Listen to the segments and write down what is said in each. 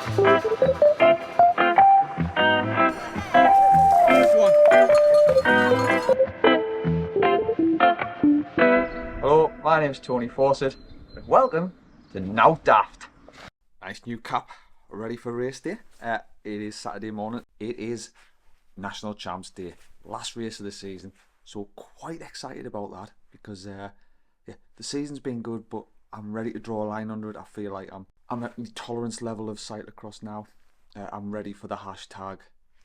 Hello, my name's Tony Fawcett and welcome to Now Daft. Nice new cap, ready for race day. It is Saturday morning. It is National Champs Day, last race of the season. So quite excited about that because yeah, the season's been good, but I'm ready to draw a line under it. I feel like I'm at the tolerance level of cyclocross now. I'm ready for the hashtag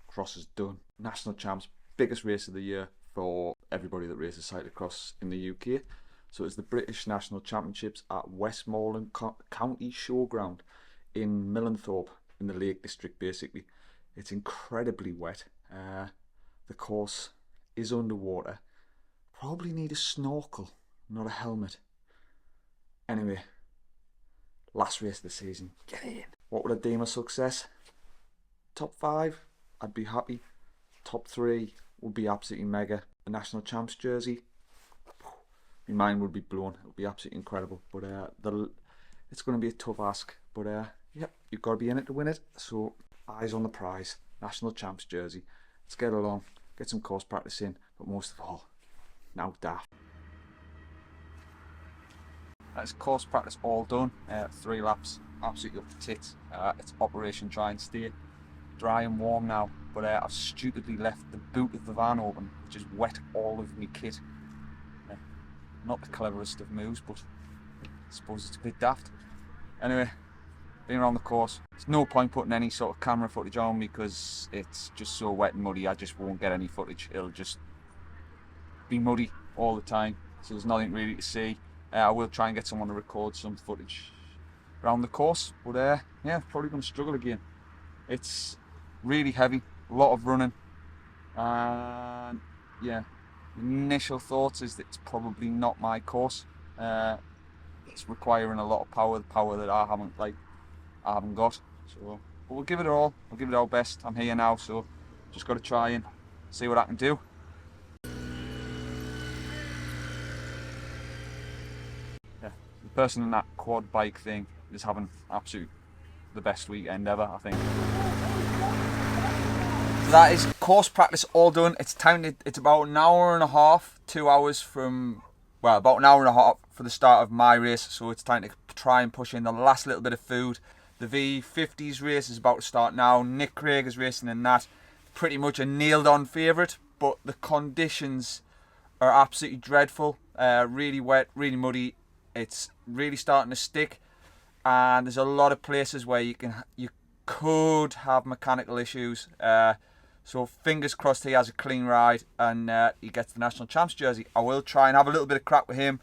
cross is done. National Champs, biggest race of the year for everybody that races cyclocross in the UK. So it's the British National Championships at Westmoreland County Showground in Millenthorpe in the Lake District basically. It's incredibly wet. The course is underwater. Probably need a snorkel, not a helmet. Anyway, last race of the season, get in. What would I deem a success? Top 5, I'd be happy. Top 3 would be absolutely mega. The National Champs jersey, my mind would be blown. It would be absolutely incredible. But it's going to be a tough ask. But yeah, you've got to be in it to win it. So eyes on the prize. National Champs jersey. Let's get along, get some course practice in. But most of all, now daft. That's course practice all done. 3 laps, absolutely up to tits. It's Operation Try and Stay. Dry and warm now. But I've stupidly left the boot of the van open, which has wet all of my kit. Not the cleverest of moves, but I suppose it's a bit daft. Anyway, being around the course, there's no point putting any sort of camera footage on because it's just so wet and muddy. I just won't get any footage. It'll just be muddy all the time, so there's nothing really to see. I will try and get someone to record some footage around the course, but yeah, probably going to struggle again. It's really heavy, a lot of running, and yeah. Initial thoughts is that it's probably not my course. It's requiring a lot of power, the power that I haven't got. So, but we'll give it all. We'll give it our best. I'm here now, so just got to try and see what I can do. Yeah, the person in that quad bike thing is having absolute the best weekend ever, I think. That is course practice all done. It's about an hour and a half, 2 hours from, well, about an hour and a half for the start of my race. So it's time to try and push in the last little bit of food. The V50s race is about to start now. Nick Craig is racing in that. Pretty much a nailed on favourite, but the conditions are absolutely dreadful. Really wet, really muddy. It's really starting to stick. And there's a lot of places where you could have mechanical issues. So fingers crossed he has a clean ride and he gets the National Champs jersey. I will try and have a little bit of crack with him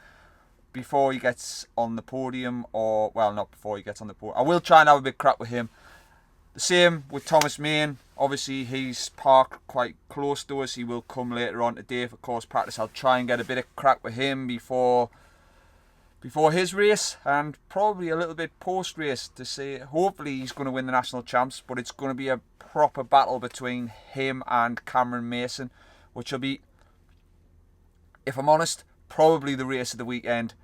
before he gets on the podium, or well, not before he gets on the podium. I will try and have a bit of crack with him. The same with Thomas Main. Obviously he's parked quite close to us. He will come later on today for course practice. I'll try and get a bit of crack with him before his race, and probably a little bit post race to see. Hopefully he's going to win the National Champs, but it's going to be a proper battle between him and Cameron Mason, which will be, if I'm honest, probably the race of the weekend.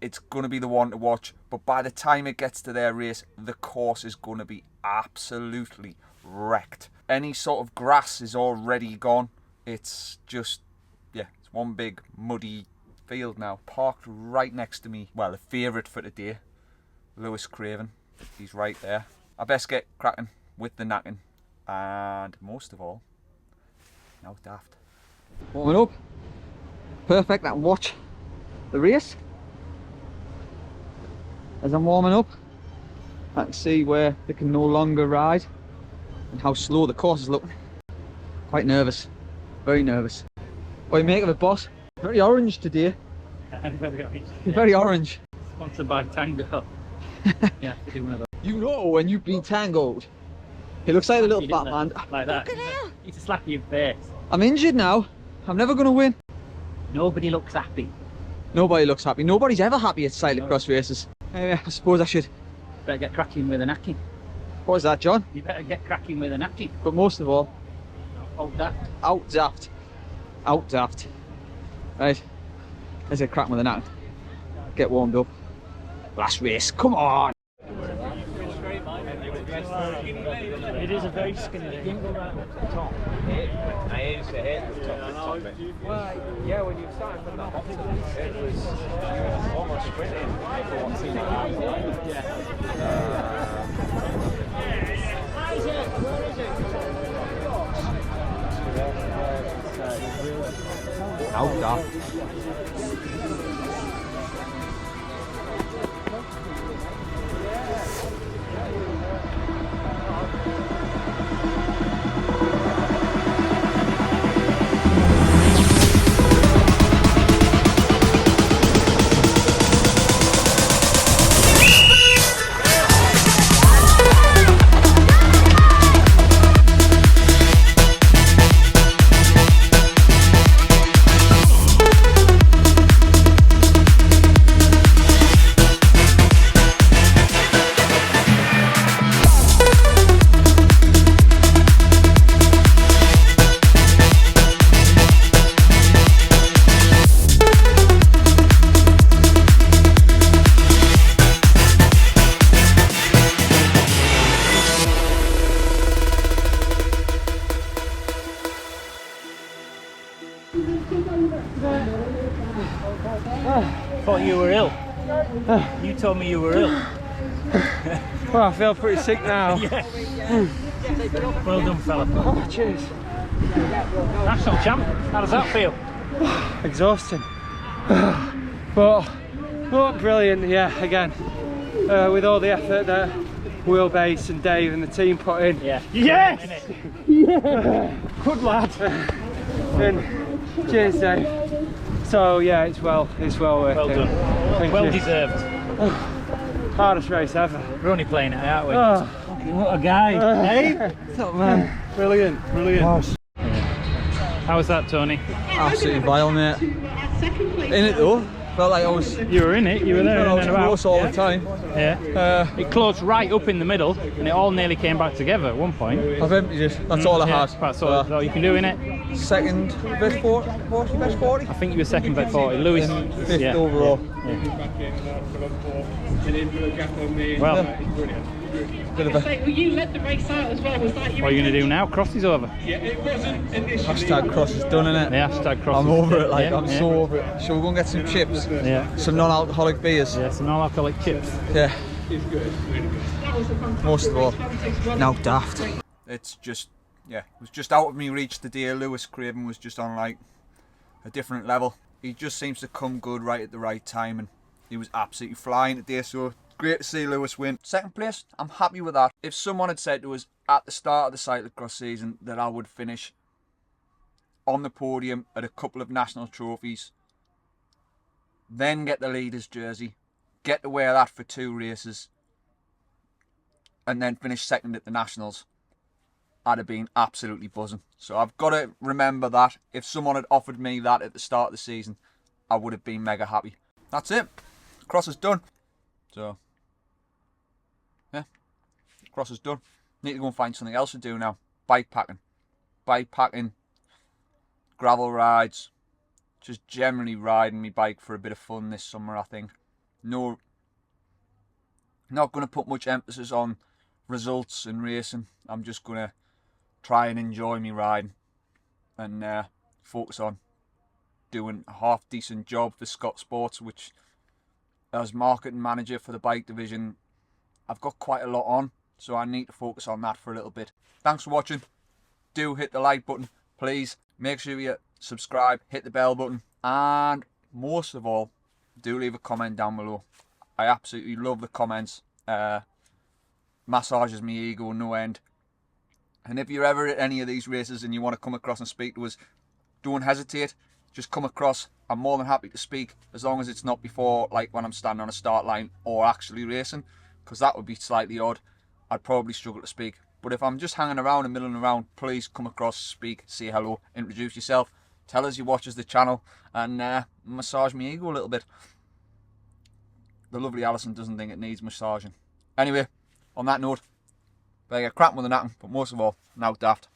It's going to be the one to watch, but by the time it gets to their race, the course is going to be absolutely wrecked. Any sort of grass is already gone. It's just, yeah, it's one big muddy field now. Parked right next to me, well, a favourite for today, Lewis Craven. He's right there. I best get cracking with the knacking, and most of all, now daft. Warming up, perfect. I can watch the race as I'm warming up. I can see where they can no longer ride and how slow the course is looking. Quite nervous, very nervous. What do you make of it, boss? Very orange today. Very orange. Very orange. Sponsored by Tango. Yeah, to do one of those. You know when you've been tangoed. He looks like a little fat man. Like that. You need to slap your face. I'm injured now. I'm never going to win. Nobody looks happy. Nobody looks happy. Nobody's ever happy at cyclocross races. Anyway, I suppose I should. Better get cracking with a knacking. What is that, John? You better get cracking with a knacking. But most of all, out daft. Out daft. Out daft. Right. Let's get cracking with a knacking. Get warmed up. Last race. Come on. It is a very skinny lane. You can go right up to the top. I used to hate the top bit. Well, yeah, when you started from the bottom, it was almost sprinting for one thing. Out that. Thought you were ill. You told me you were ill. Well, I feel pretty sick now. Yeah. Well done, fella. Oh, cheers. National champ. How does that feel? Exhausting. But brilliant, yeah, again. With all the effort that Wheelbase and Dave and the team put in. Yeah. Yes! Yeah! Good lad. And cheers, Dave. So yeah, it's well worth it. Well done. Thank Well you. deserved. Hardest race ever. We're only playing it, aren't we? Oh. What a guy, eh? Top man. Brilliant. How was that, Tony? Absolutely vile, mate. In it though. Felt like I was. You were in it, you were there. I was and about. close all the time. Yeah. It closed right up in the middle and it all nearly came back together at one point. I've emptied it. That's all I had. That's all you can do in it. Second, best 40, best 40. I think you were second by 40. Lewis, Fifth overall. Well, Bit of a Well, you led the race out as well. Was that you? what are you going to do now? Cross is over. hashtag cross is done, innit? Yeah, hashtag cross. I'm over it, like, Yeah, I'm yeah. so over it. Shall we go and get some chips? Yeah. Some non-alcoholic beers? Yeah, some non-alcoholic chips. Yeah. That was a fantastic Most of all. fantastic run. Now daft. It's just, yeah, it was just out of me reach the day. Lewis Craven was just on like a different level. He just seems to come good right at the right time, and he was absolutely flying today, so great to see Lewis win. Second place, I'm happy with that. If someone had said to us at the start of the cyclocross season that I would finish on the podium at a couple of national trophies, then get the leader's jersey, get to wear that for 2 races, and then finish second at the nationals, I'd have been absolutely buzzing. So I've got to remember that. If someone had offered me that at the start of the season, I would have been mega happy. That's it. Cross is done. So, yeah, cross is done. Need to go and find something else to do now. Bike packing, gravel rides, just generally riding my bike for a bit of fun this summer, I think. No, not going to put much emphasis on results and racing. I'm just going to try and enjoy me riding and focus on doing a half decent job for Scott Sports, which as marketing manager for the bike division, I've got quite a lot on, so I need to focus on that for a little bit. Thanks for watching. Do hit the like button, please. Make sure you subscribe, hit the bell button, and most of all, do leave a comment down below. I absolutely love the comments. Massages my ego no end. And if you're ever at any of these races and you want to come across and speak to us, don't hesitate. Just come across. I'm more than happy to speak, as long as it's not before, like when I'm standing on a start line or actually racing, because that would be slightly odd. I'd probably struggle to speak. But if I'm just hanging around and milling around, please come across, speak, say hello, introduce yourself, tell us you watch the channel, and massage my ego a little bit. The lovely Alison doesn't think it needs massaging. Anyway, on that note, better get cracking with the knacking, but most of all, now daft.